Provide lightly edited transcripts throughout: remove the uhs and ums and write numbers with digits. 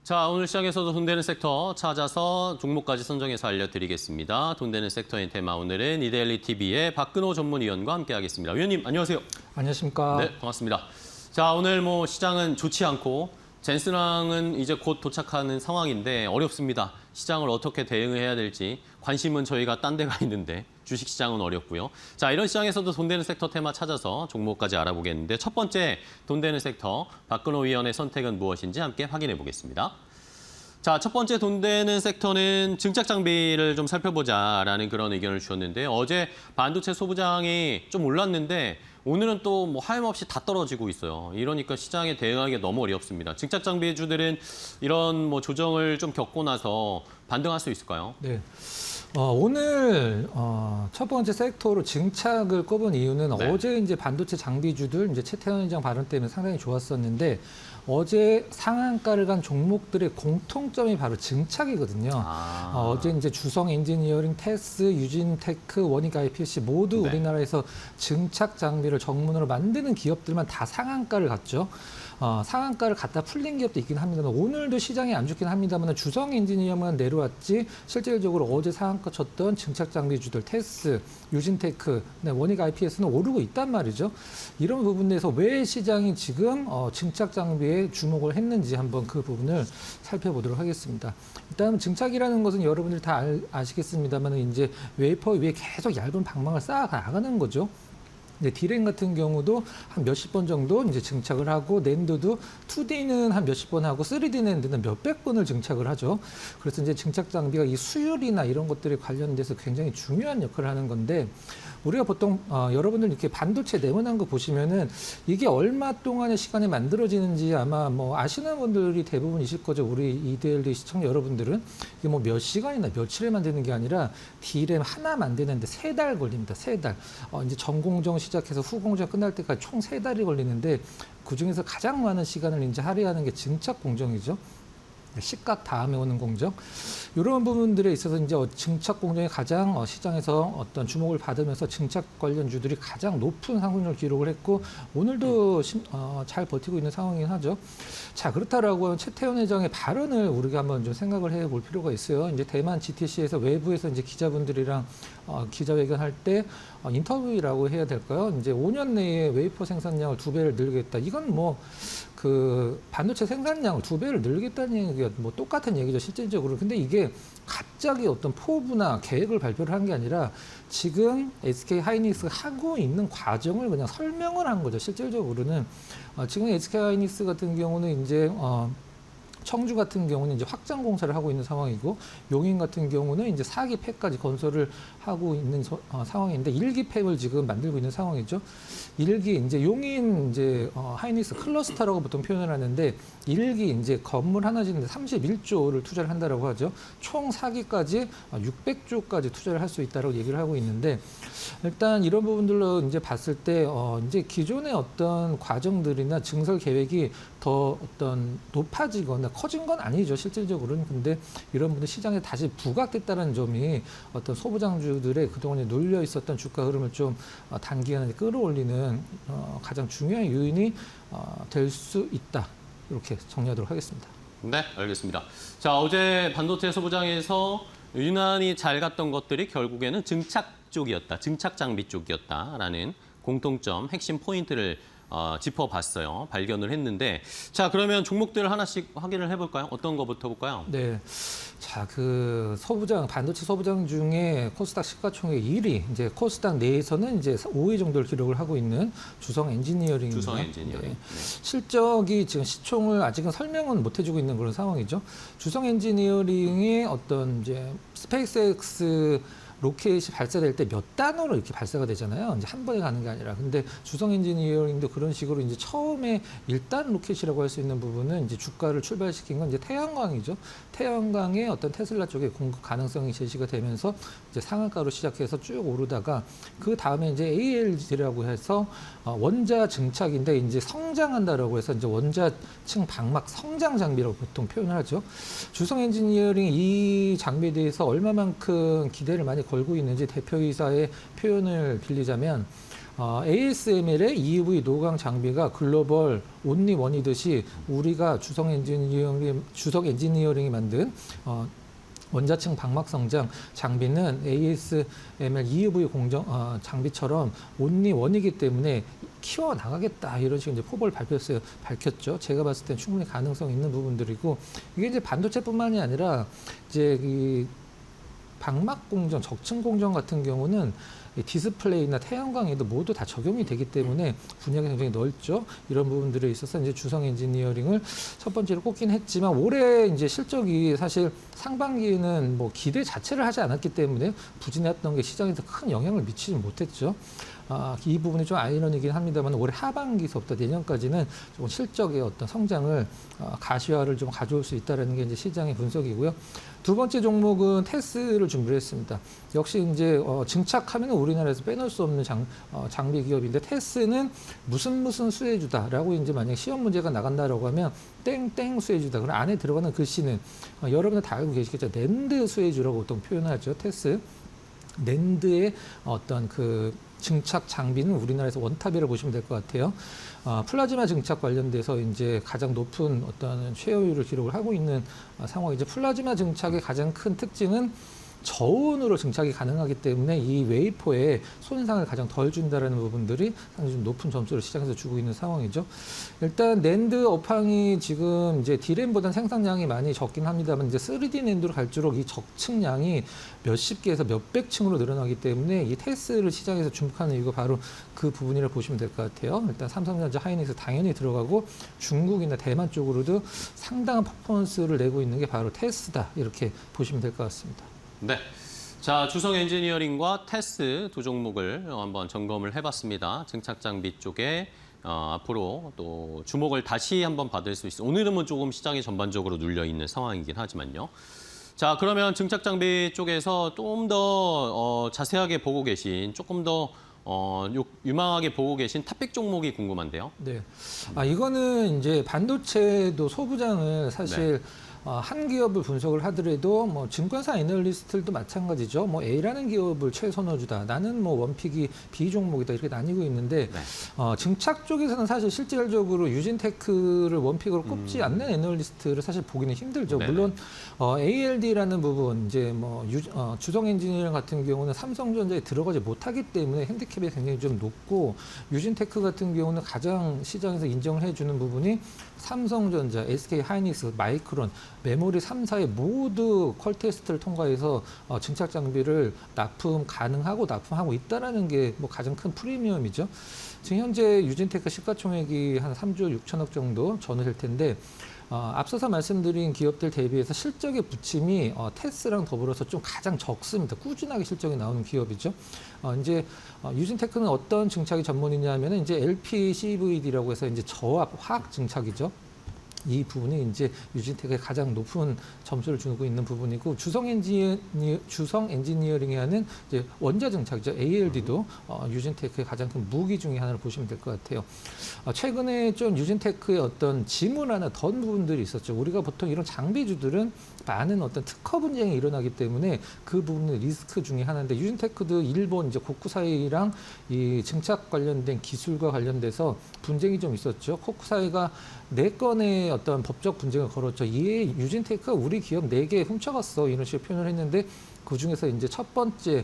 자, 오늘 시장에서도 돈 되는 섹터 찾아서 종목까지 선정해서 알려드리겠습니다. 돈 되는 섹터인 테마, 오늘은 이데일리 TV의 박근호 전문위원과 함께하겠습니다. 위원님, 안녕하세요. 안녕하십니까. 네, 반갑습니다. 자, 오늘 시장은 좋지 않고 젠스랑은 이제 곧 도착하는 상황인데 어렵습니다. 시장을 어떻게 대응해야 될지 관심은 저희가 딴 데가 있는데 주식시장은 어렵고요. 자, 이런 시장에서도 돈 되는 섹터 테마 찾아서 종목까지 알아보겠는데 첫 번째 돈 되는 섹터 박근호 위원의 선택은 무엇인지 함께 확인해 보겠습니다. 자, 첫 번째 돈 되는 섹터는 증착 장비를 좀 살펴보자라는 그런 의견을 주셨는데요. 어제 반도체 소부장이 좀 올랐는데 오늘은 또 하염없이 다 떨어지고 있어요. 이러니까 시장에 대응하기가 너무 어렵습니다. 증착 장비주들은 이런 조정을 좀 겪고 나서 반등할 수 있을까요? 네. 오늘 첫 번째 섹터로 증착을 꼽은 이유는 네. 어제 이제 반도체 장비주들 이제 최태원 회장 발언 때문에 상당히 좋았었는데 어제 상한가를 간 종목들의 공통점이 바로 증착이거든요. 어제 이제 주성 엔지니어링, 테스, 유진테크, 원익 IPC 모두 네. 우리나라에서 증착 장비를 전문으로 만드는 기업들만 다 상한가를 갔죠. 상한가를 갖다 풀린 기업도 있긴 합니다만 오늘도 시장이 안 좋긴 합니다만 주성 엔지니어만 내려왔지 실질적으로 어제 상한가 쳤던 증착 장비주들 테스, 유진테크, 원익 IPS는 오르고 있단 말이죠. 이런 부분에서 왜 시장이 지금 증착 장비에 주목을 했는지 한번 그 부분을 살펴보도록 하겠습니다. 일단 증착이라는 것은 여러분들이 다 아시겠습니다만 이제 웨이퍼 위에 계속 얇은 방망을 쌓아 나가는 거죠. 이제 디램 같은 경우도 한 몇십 번 정도 이제 증착을 하고 낸드도 2D는 한 몇십 번 하고 3D 낸드는 몇백 번을 증착을 하죠. 그래서 이제 증착 장비가 이 수율이나 이런 것들에 관련돼서 굉장히 중요한 역할을 하는 건데 우리가 보통 여러분들 이렇게 반도체 네모난 거 보시면은 이게 얼마 동안의 시간에 만들어지는지 아마 아시는 분들이 대부분이실 거죠. 우리 이데일리 시청자 여러분들은 이게 몇 시간이나 며칠에 만드는 게 아니라 디램 하나 만드는데 3달 걸립니다. 3달. 이제 전공정 시작해서 후공정 끝날 때까지 총 3달이 걸리는데 그중에서 가장 많은 시간을 이제 할애하는 게 증착 공정이죠. 시각 다음에 오는 공정. 이런 부분들에 있어서 이제 증착 공정이 가장 시장에서 어떤 주목을 받으면서 증착 관련주들이 가장 높은 상승률을 기록을 했고 오늘도 잘 버티고 있는 상황이긴 하죠. 자, 그렇다라고 하면 최태원 회장의 발언을 우리가 한번 좀 생각을 해볼 필요가 있어요. 이제 대만 GTC에서 외부에서 이제 기자분들이랑 기자회견할 때 인터뷰라고 해야 될까요? 이제 5년 내에 웨이퍼 생산량을 2배를 늘리겠다. 이건 그 반도체 생산량을 2배를 늘리겠다는 얘기가 똑같은 얘기죠, 실질적으로. 근데 이게 갑자기 어떤 포부나 계획을 발표를 한 게 아니라 지금 SK 하이닉스가 하고 있는 과정을 그냥 설명을 한 거죠, 실질적으로는. 지금 SK 하이닉스 같은 경우는 이제 청주 같은 경우는 이제 확장 공사를 하고 있는 상황이고 용인 같은 경우는 이제 4기 팩까지 건설을 하고 있는 상황인데 1기 팩을 지금 만들고 있는 상황이죠. 1기 이제 용인 이제 하이닉스 클러스터라고 보통 표현을 하는데 1기 이제 건물 하나 짓는데 31조를 투자를 한다라고 하죠. 총 4기까지 600조까지 투자를 할 수 있다라고 얘기를 하고 있는데 일단 이런 부분들로 이제 봤을 때 이제 기존의 어떤 과정들이나 증설 계획이 더 어떤 높아지거나 커진 건 아니죠, 실질적으로는. 근데 이런 부분이 시장에 다시 부각됐다는 점이 어떤 소부장주들의 그동안 놀려 있었던 주가 흐름을 좀 단기간에 끌어올리는 가장 중요한 요인이 될 수 있다. 이렇게 정리하도록 하겠습니다. 네, 알겠습니다. 자, 어제 반도체 소부장에서 유난히 잘 갔던 것들이 결국에는 증착 쪽이었다, 증착 장비 쪽이었다라는 공통점, 핵심 포인트를 짚어봤어요. 발견을 했는데, 자, 그러면 종목들 하나씩 확인을 해볼까요? 어떤 거부터 볼까요? 네. 자, 그 반도체 소부장 중에 코스닥 시가총액 1위, 이제 코스닥 내에서는 이제 5위 정도를 기록을 하고 있는 주성 엔지니어링입니다. 주성 엔지니어링. 네. 실적이 지금 시총을 아직은 설명은 못 해주고 있는 그런 상황이죠. 주성 엔지니어링의 어떤 이제 스페이스X 로켓이 발사될 때 몇 단으로 이렇게 발사가 되잖아요. 이제 한 번에 가는 게 아니라. 근데 주성 엔지니어링도 그런 식으로 이제 처음에 1단 로켓이라고 할 수 있는 부분은 이제 주가를 출발시킨 건 이제 태양광이죠. 태양광의 어떤 테슬라 쪽에 공급 가능성이 제시가 되면서 이제 상한가로 시작해서 쭉 오르다가 그 다음에 이제 ALG라고 해서 원자 증착인데 이제 성장한다라고 해서 이제 원자층 방막 성장 장비라고 보통 표현을 하죠. 주성 엔지니어링 이 장비에 대해서 얼마만큼 기대를 많이 걸고 있는지 대표이사의 표현을 빌리자면 ASML의 EUV 노광 장비가 글로벌 온리 원이듯이 우리가 주성 엔지니어링이 만든 원자층 방막 성장 장비는 ASML EUV 장비처럼 온리 원이기 때문에 키워 나가겠다 이런 식으로 이제 포부를 밝혔죠. 제가 봤을 땐 충분히 가능성 있는 부분들이고 이게 이제 반도체뿐만이 아니라 이제 이 방막 공정, 적층 공정 같은 경우는 이 디스플레이나 태양광에도 모두 다 적용이 되기 때문에 분야가 굉장히 넓죠. 이런 부분들에 있어서 이제 주성 엔지니어링을 첫 번째로 꼽긴 했지만 올해 이제 실적이 사실 상반기에는 뭐 기대 자체를 하지 않았기 때문에 부진했던 게 시장에서 큰 영향을 미치지 못했죠. 이 부분이 좀 아이러니긴 합니다만 올해 하반기서부터 내년까지는 좀 실적의 어떤 성장을 가시화를 좀 가져올 수 있다는 게 이제 시장의 분석이고요. 두 번째 종목은 테스를 준비를 했습니다. 역시 이제 증착하면 우리나라에서 빼놓을 수 없는 장비 기업인데 테스는 무슨 수혜주다라고 이제 만약 시험 문제가 나간다라고 하면 땡땡 수혜주다. 그럼 안에 들어가는 글씨는 여러분들 다 알고 계시겠죠. 낸드 수혜주라고 보통 표현하죠. 테스. 낸드의 어떤 그 증착 장비는 우리나라에서 원탑이라고 보시면 될 것 같아요. 플라즈마 증착 관련돼서 이제 가장 높은 어떤 쉐어율을 기록을 하고 있는 상황이죠. 플라즈마 증착의 가장 큰 특징은 저온으로 증착이 가능하기 때문에 이 웨이퍼에 손상을 가장 덜 준다라는 부분들이 상당히 좀 높은 점수를 시장에서 주고 있는 상황이죠. 일단 낸드 업황이 지금 이제 D램보다는 생산량이 많이 적긴 합니다만 이제 3D 낸드로 갈수록 이 적층량이 몇십 개에서 몇백 층으로 늘어나기 때문에 이 테스를 시장에서 주목하는 이유가 바로 그 부분이라고 보시면 될 것 같아요. 일단 삼성전자, 하이닉스 당연히 들어가고 중국이나 대만 쪽으로도 상당한 퍼포먼스를 내고 있는 게 바로 테스다 이렇게 보시면 될 것 같습니다. 네. 자, 주성 엔지니어링과 테스 두 종목을 한번 점검을 해봤습니다. 증착 장비 쪽에 앞으로 또 주목을 다시 한번 받을 수 있어. 오늘은 뭐 조금 시장이 전반적으로 눌려 있는 상황이긴 하지만요. 자, 그러면 증착 장비 쪽에서 좀 더 자세하게 보고 계신, 조금 더 유망하게 보고 계신 탑픽 종목이 궁금한데요. 네. 이거는 이제 반도체도 소부장을 사실 한 기업을 분석을 하더라도 뭐 증권사 애널리스트들도 마찬가지죠. 뭐 A라는 기업을 최선호주다. 나는 뭐 원픽이 B 종목이다. 이렇게 나뉘고 있는데 증착 쪽에서는 사실 실질적으로 유진테크를 원픽으로 꼽지 않는 애널리스트를 사실 보기는 힘들죠. 네네. 물론 ALD라는 부분 이제 뭐 주성 엔지니어링 같은 경우는 삼성전자에 들어가지 못하기 때문에 핸디캡이 굉장히 좀 높고 유진테크 같은 경우는 가장 시장에서 인정을 해주는 부분이 삼성전자, SK 하이닉스, 마이크론, 메모리 3사의 모두 퀄 테스트를 통과해서 증착 장비를 납품하고 있다는 게 뭐 가장 큰 프리미엄이죠. 지금 현재 유진테크 시가총액이 한 3조 6천억 정도 전후될 텐데 앞서서 말씀드린 기업들 대비해서 실적의 부침이 테스랑 더불어서 좀 가장 적습니다. 꾸준하게 실적이 나오는 기업이죠. 이제 유진테크는 어떤 증착이 전문이냐 하면은 이제 LPCVD라고 해서 이제 저압 화학 증착이죠. 이 부분이 이제 유진텍의 가장 높은 점수를 주고 있는 부분이고 주성 엔지니어링이 하는 이제 원자 증착이죠. ALD도 유진테크의 가장 큰 무기 중에 하나를 보시면 될 것 같아요. 최근에 좀 유진테크의 어떤 지문 하나 던 부분들이 있었죠. 우리가 보통 이런 장비주들은 많은 어떤 특허 분쟁이 일어나기 때문에 그 부분은 리스크 중에 하나인데 유진테크도 일본 이제 코쿠사이랑 이 증착 관련된 기술과 관련돼서 분쟁이 좀 있었죠. 코쿠사이가 4건의 어떤 법적 분쟁을 걸었죠. 이에 유진테크가 우리 기업 4개 훔쳐갔어. 이런 식으로 표현을 했는데 그중에서 이제 첫 번째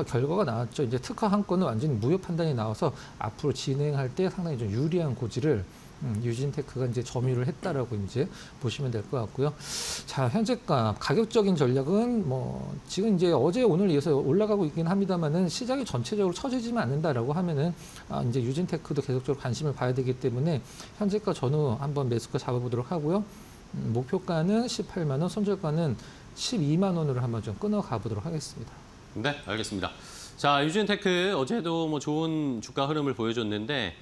결과가 나왔죠. 이제 특허 한 건은 완전히 무효 판단이 나와서 앞으로 진행할 때 상당히 좀 유리한 고지를 유진테크가 이제 점유를 했다라고 이제 보시면 될 것 같고요. 자, 현재가 가격적인 전략은 뭐 지금 이제 어제 오늘 이어서 올라가고 있긴 합니다만은 시장이 전체적으로 처지지만 않는다라고 하면은 이제 유진테크도 계속적으로 관심을 봐야 되기 때문에 현재가 전후 한번 매수가 잡아보도록 하고요. 목표가는 18만 원, 손절가는 12만 원으로 한번 좀 끊어 가보도록 하겠습니다. 네, 알겠습니다. 자, 유진테크 어제도 뭐 좋은 주가 흐름을 보여줬는데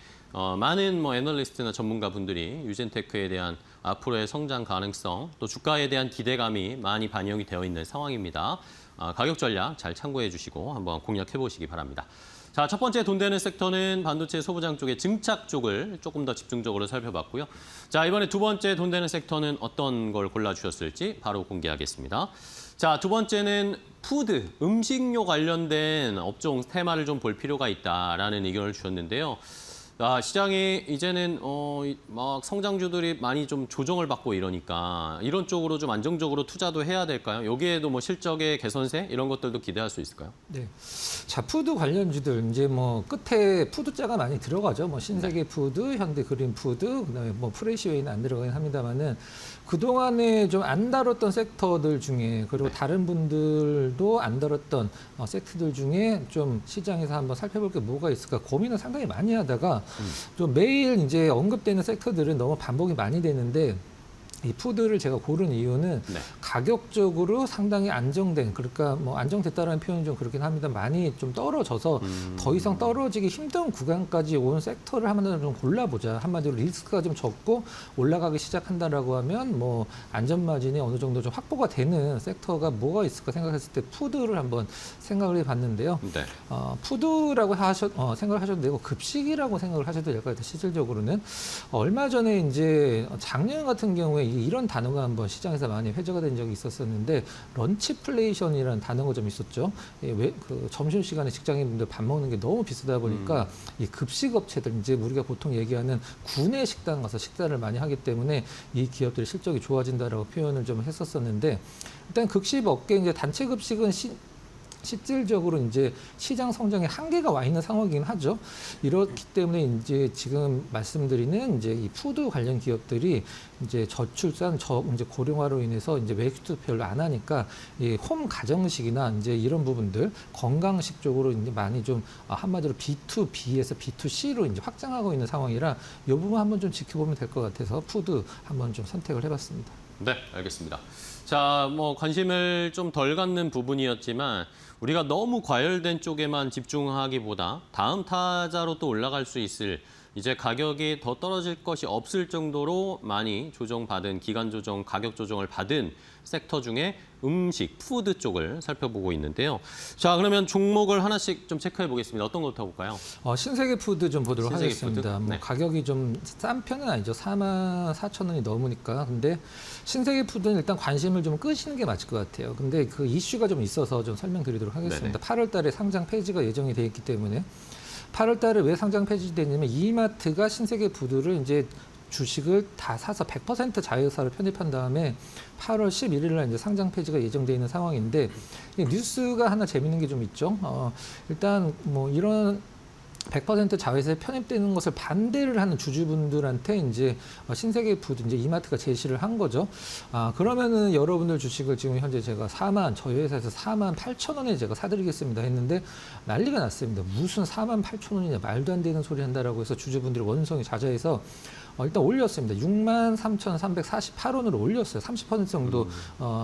많은 뭐 애널리스트나 전문가 분들이 유진테크에 대한 앞으로의 성장 가능성 또 주가에 대한 기대감이 많이 반영이 되어 있는 상황입니다. 가격 전략 잘 참고해 주시고 한번 공략해 보시기 바랍니다. 자, 첫 번째 돈 되는 섹터는 반도체 소부장 쪽의 증착 쪽을 조금 더 집중적으로 살펴봤고요. 자, 이번에 두 번째 돈 되는 섹터는 어떤 걸 골라주셨을지 바로 공개하겠습니다. 자, 두 번째는 푸드, 음식료 관련된 업종 테마를 좀 볼 필요가 있다라는 의견을 주셨는데요. 시장이 이제는 막 성장주들이 많이 좀 조정을 받고 이러니까 이런 쪽으로 좀 안정적으로 투자도 해야 될까요? 여기에도 뭐 실적의 개선세 이런 것들도 기대할 수 있을까요? 네. 자, 푸드 관련주들 이제 뭐 끝에 푸드자가 많이 들어가죠. 뭐 신세계 푸드, 현대 그린 푸드, 그다음에 뭐 프레시웨이는 안 들어가긴 합니다만은 그동안에 좀 안 다뤘던 섹터들 중에 그리고 다른 분들도 안 다뤘던 섹터들 중에 좀 시장에서 한번 살펴볼 게 뭐가 있을까 고민을 상당히 많이 하다가 좀 매일 이제 언급되는 섹터들은 너무 반복이 많이 되는데 이 푸드를 제가 고른 이유는 네. 가격적으로 상당히 안정된, 그러니까 뭐 안정됐다라는 표현이 좀 그렇긴 합니다. 많이 좀 떨어져서 더 이상 떨어지기 힘든 구간까지 온 섹터를 한마디로 좀 골라보자. 한마디로 리스크가 좀 적고 올라가기 시작한다라고 하면 뭐 안전 마진이 어느 정도 좀 확보가 되는 섹터가 뭐가 있을까 생각했을 때 푸드를 한번 생각을 해봤는데요. 네. 푸드라고 생각을 하셔도 되고 급식이라고 생각을 하셔도 될 것 같아요. 실질적으로는 얼마 전에 이제 작년 같은 경우에 이런 단어가 한번 시장에서 많이 회자가 된 적이 있었었는데 런치플레이션이라는 단어가 좀 있었죠. 그 점심시간에 직장인분들 밥 먹는 게 너무 비싸다 보니까 이 급식업체들 이제 우리가 보통 얘기하는 구내 식당 가서 식사를 많이 하기 때문에 이 기업들의 실적이 좋아진다라고 표현을 좀 했었었는데 일단 급식 업계 이제 단체 급식은 실질적으로 이제 시장 성장에 한계가 와 있는 상황이긴 하죠. 이렇기 때문에 이제 지금 말씀드리는 이제 이 푸드 관련 기업들이 이제 저출산, 이제 고령화로 인해서 이제 외식도 별로 안 하니까 이 홈 가정식이나 이제 이런 부분들 건강식 쪽으로 이제 많이 좀 한마디로 B2B에서 B2C로 이제 확장하고 있는 상황이라 이 부분 한번 좀 지켜보면 될 것 같아서 푸드 한번 좀 선택을 해봤습니다. 네, 알겠습니다. 자, 뭐 관심을 좀 덜 갖는 부분이었지만 우리가 너무 과열된 쪽에만 집중하기보다 다음 타자로 또 올라갈 수 있을 이제 가격이 더 떨어질 것이 없을 정도로 많이 조정받은 기간 조정, 가격 조정을 받은 섹터 중에 음식, 푸드 쪽을 살펴보고 있는데요. 자, 그러면 종목을 하나씩 좀 체크해 보겠습니다. 어떤 것부터 볼까요? 신세계 푸드 좀 보도록 신세계 하겠습니다. 푸드? 뭐 네. 가격이 좀 싼 편은 아니죠. 44,000원이 넘으니까. 근데 신세계 푸드는 일단 관심을 좀 끄시는 게 맞을 것 같아요. 근데 그 이슈가 좀 있어서 좀 설명드리도록 하겠습니다. 8월 달에 상장 폐지가 예정이 돼 있기 때문에 8월 달에 왜 상장 폐지됐냐면 이마트가 신세계 푸드를 이제 주식을 다 사서 100% 자회사로 편입한 다음에 8월 11일 날 이제 상장 폐지가 예정돼 있는 상황인데 뉴스가 하나 재밌는 게 좀 있죠. 일단 뭐 이런 100% 자회사에 편입되는 것을 반대를 하는 주주분들한테 이제 신세계 푸드 이제 이마트가 제시를 한 거죠. 그러면은 여러분들 주식을 지금 현재 제가 저희 회사에서 48,000원에 제가 사드리겠습니다 했는데 난리가 났습니다. 무슨 48,000원이냐 말도 안 되는 소리 한다라고 해서 주주분들이 원성이 자자해서 일단 올렸습니다. 63,348원으로 올렸어요. 30% 정도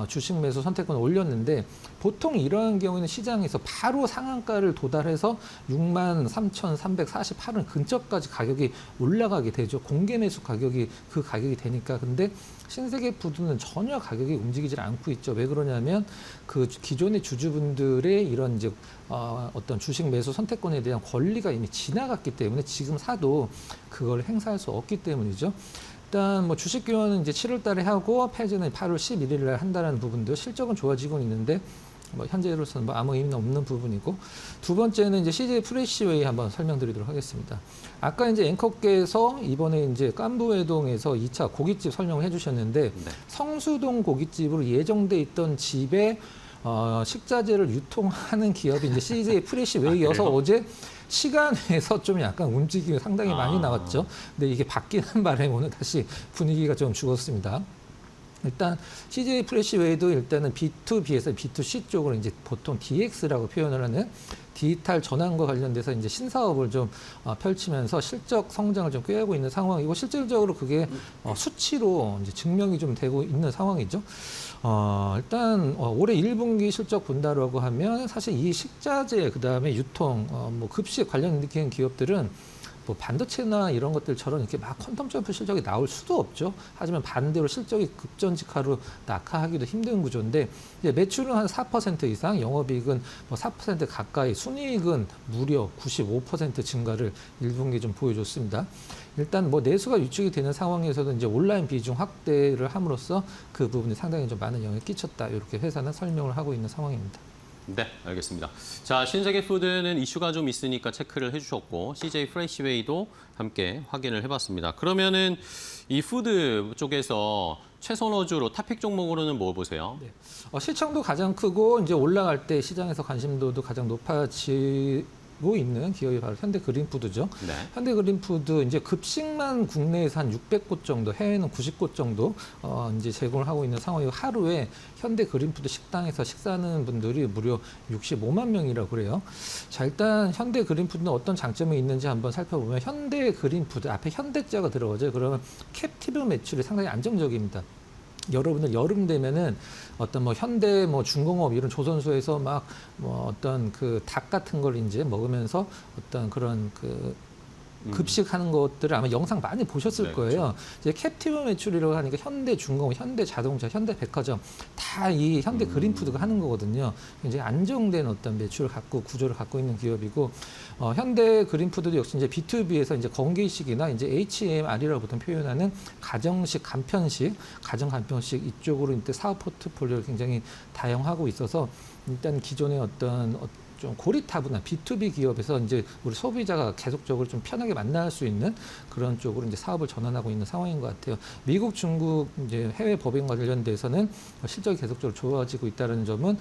주식 매수 선택권을 올렸는데 보통 이러한 경우에는 시장에서 바로 상한가를 도달해서 63,348원 근처까지 가격이 올라가게 되죠. 공개 매수 가격이 그 가격이 되니까. 근데 신세계 푸드는 전혀 가격이 움직이질 않고 있죠. 왜 그러냐면 그 기존의 주주분들의 이런 이제 어떤 주식 매수 선택권에 대한 권리가 이미 지나갔기 때문에 지금 사도 그걸 행사할 수 없기 때문이죠. 일단 뭐 주식 교환은 이제 7월 달에 하고 폐지는 8월 11일 날 한다는 부분도 실적은 좋아지고 있는데 뭐 현재로서는 뭐 아무 의미는 없는 부분이고 두 번째는 이제 CJ 프레시웨이 한번 설명드리도록 하겠습니다. 아까 이제 앵커께서 이번에 이제 깐부회동에서 2차 고깃집 설명을 해주셨는데 네. 성수동 고깃집으로 예정돼 있던 집에 식자재를 유통하는 기업이 이제 CJ 프레시웨이여서 어제 시간에서 좀 약간 움직임이 상당히 많이 나왔죠. 근데 이게 바뀌는 바람에 오늘 다시 분위기가 좀 죽었습니다. 일단 CJ 프레시웨이도 일단은 B2B에서 B2C 쪽으로 이제 보통 DX라고 표현을 하는 디지털 전환과 관련돼서 이제 신사업을 좀 펼치면서 실적 성장을 좀 꾀하고 있는 상황이고 실질적으로 그게 수치로 이제 증명이 좀 되고 있는 상황이죠. 일단 올해 1분기 실적 본다라고 하면 사실 이 식자재 그다음에 유통 뭐 급식 관련 일으키는 기업들은 뭐 반도체나 이런 것들처럼 이렇게 막 퀀텀 점프 실적이 나올 수도 없죠. 하지만 반대로 실적이 급전직하로 낙하하기도 힘든 구조인데 이제 매출은 한 4% 이상, 영업이익은 뭐 4% 가까이, 순이익은 무려 95% 증가를 1분기 좀 보여줬습니다. 일단 뭐 내수가 유축이 되는 상황에서도 이제 온라인 비중 확대를 함으로써 그 부분이 상당히 좀 많은 영향을 끼쳤다. 이렇게 회사는 설명을 하고 있는 상황입니다. 네, 알겠습니다. 자, 신세계 푸드는 이슈가 좀 있으니까 체크를 해주셨고 CJ 프레시웨이도 함께 확인을 해봤습니다. 그러면은 이 푸드 쪽에서 최선호주로 탑픽 종목으로는 뭐 보세요? 네. 시청도 가장 크고 이제 올라갈 때 시장에서 관심도도 가장 높아지고 있는 기업이 바로 현대그린푸드죠. 네. 현대그린푸드 이제 급식만 국내에서 한 600곳 정도, 해외는 90곳 정도 이제 제공을 하고 있는 상황이고 하루에 현대그린푸드 식당에서 식사하는 분들이 무려 65만 명이라고 그래요. 자, 일단 현대그린푸드는 어떤 장점이 있는지 한번 살펴보면 현대그린푸드 앞에 현대자가 들어가죠. 그러면 캡티브 매출이 상당히 안정적입니다. 여러분들 여름 되면은 어떤 뭐 현대 뭐 중공업 이런 조선소에서 막 뭐 어떤 그 닭 같은 걸 이제 먹으면서 어떤 그런 그 급식하는 것들을 아마 영상 많이 보셨을 네, 거예요. 그렇죠. 이제 캡티브 매출이라고 하니까 현대중공업, 현대자동차, 현대백화점 다 이 현대그린푸드가 하는 거거든요. 굉장히 안정된 어떤 매출을 갖고 구조를 갖고 있는 기업이고 현대그린푸드도 역시 이제 B2B에서 이제 건기식이나 이제 HMR이라고 보통 표현하는 가정식, 간편식, 가정 간편식 이쪽으로 이제 사업 포트폴리오를 굉장히 다양하고 있어서 일단 기존의 어떤 좀 고리타분한 B2B 기업에서 이제 우리 소비자가 계속적으로 좀 편하게 만날 수 있는 그런 쪽으로 이제 사업을 전환하고 있는 상황인 것 같아요. 미국, 중국 이제 해외 법인과 관련돼서는 실적이 계속적으로 좋아지고 있다는 점은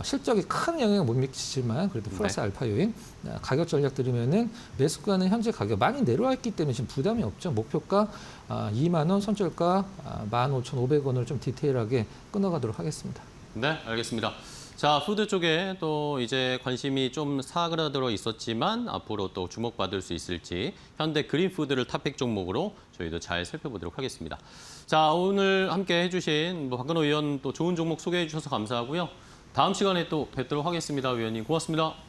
실적이 큰 영향을 못 미치지만 그래도 플러스 알파 요인, 가격 전략 들으면은 매수가는 현재 가격 많이 내려왔기 때문에 지금 부담이 없죠. 목표가 2만 원, 손절가 15,500원을 좀 디테일하게 끊어가도록 하겠습니다. 네, 알겠습니다. 자, 푸드 쪽에 또 이제 관심이 좀 사그라들어 있었지만 앞으로 또 주목받을 수 있을지 현대그린푸드를 탑픽 종목으로 저희도 잘 살펴보도록 하겠습니다. 자, 오늘 함께 해주신 박근호 위원 또 좋은 종목 소개해 주셔서 감사하고요. 다음 시간에 또 뵙도록 하겠습니다. 위원님 고맙습니다.